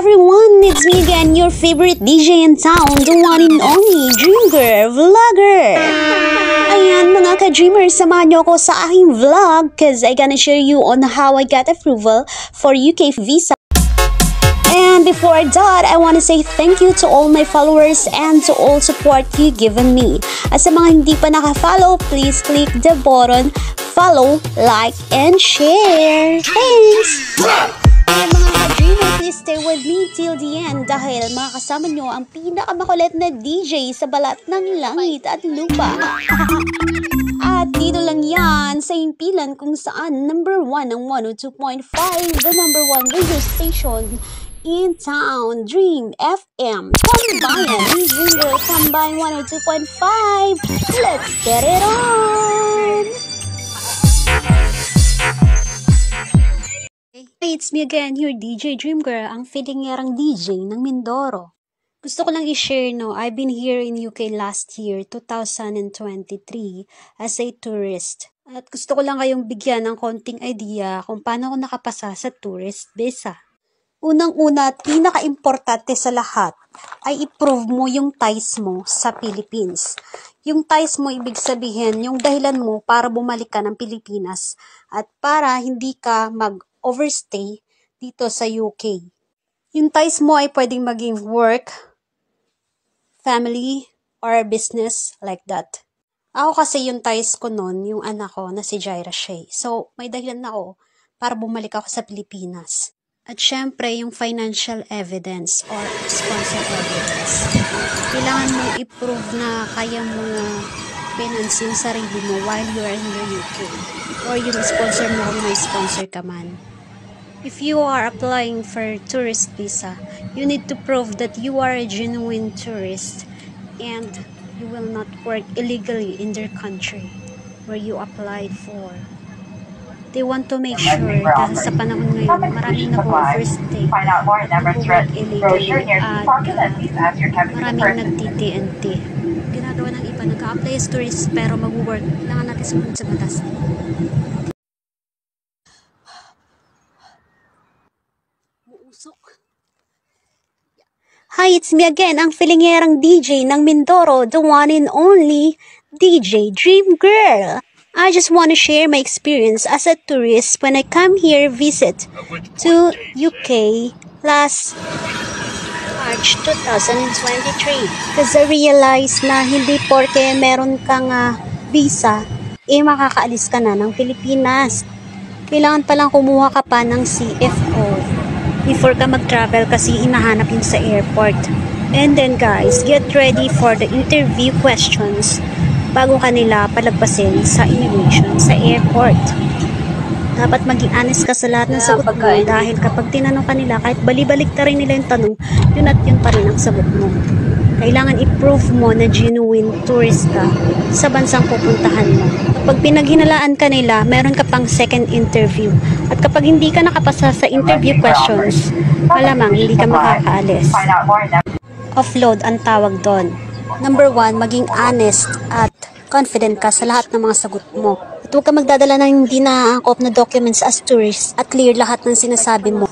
everyone, it's me again, your favorite DJ in town, the one and only Dream Girl Vlogger. Ayan mga ka-dreamers, samahan nyo ako sa aking vlog cause I gonna share you on how I got approval for UK visa. And before that, I want to say thank you to all my followers and to all support you given me. At sa mga hindi pa naka-follow, please click the button, follow, like, and share. Thanks! Mga ka-dreamer, please stay with me till the end dahil makakasama nyo ang pinakamakulit na DJ sa balat ng langit at lupa. At dito lang yan sa impilan kung saan number 1 ang 102.5, the number 1 radio station in town, Dream FM. Tambayan, Dream Girl, Tambayan 102.5. Let's get it on! Hey, it's me again, your DJ Dream Girl, ang feelingerang DJ ng Mindoro. Gusto ko lang i-share, no, I've been here in UK last year, 2023, as a tourist. At gusto ko lang kayong bigyan ng konting idea kung paano ako nakapasa sa tourist visa. Unang-una at pinaka-importante sa lahat ay i-prove mo yung ties mo sa Philippines. Yung ties mo, ibig sabihin, yung dahilan mo para bumalik ka ng Pilipinas at para hindi ka mag-overstay dito sa UK. Yung ties mo ay pwedeng maging work, family, or business, like that. Ako kasi yung ties ko nun, yung anak ko na si Jaira Shea. So, may dahilan ako para bumalik ako sa Pilipinas. At syempre, yung financial evidence or sponsor evidence. Kailangan mo i-prove na kaya mo finance yung sarili mo while you are in the UK. Or yung sponsor mo kung may sponsor ka man. If you are applying for tourist visa, you need to prove that you are a genuine tourist and you will not work illegally in their country where you applied for. They want to make sure dahil sa panahon ngayon, maraming nag-overstay, nag-work illegally, at maraming nag-TNT. Ginagawa ng iba, nag-a-apply as tourist pero mag-work. Kailangan natin sumunod sa batas. Hi, it's me again, ang feelingerang DJ ng Mindoro, the one and only DJ Dream Girl. I just want to share my experience as a tourist when I come here visit to UK last March 2023. Because I realized na hindi porke meron kang visa, makakaalis ka na ng Pilipinas. Kailangan palang kumuha ka pa ng CFO before ka mag-travel kasi hinahanap yun sa airport. And then guys, get ready for the interview questions bago kanila palagpasin sa immigration sa airport. Dapat maging honest ka sa lahat ng sagot mo dahil kapag tinanong kanila, kahit balibalik na rin nila yung tanong, yun at yun pa rin ang sagot mo. Kailangan i-prove mo na genuine tourist ka sa bansang pupuntahan mo. Kapag pinaghinalaan ka nila, meron ka pang second interview. At kapag hindi ka nakapasa sa interview questions, malamang hindi ka makakaalis. Offload ang tawag doon. Number 1, maging honest at confident ka sa lahat ng mga sagot mo. At huwag ka magdadala ng hindi naaangkop na documents as tourist at clear lahat ng sinasabi mo.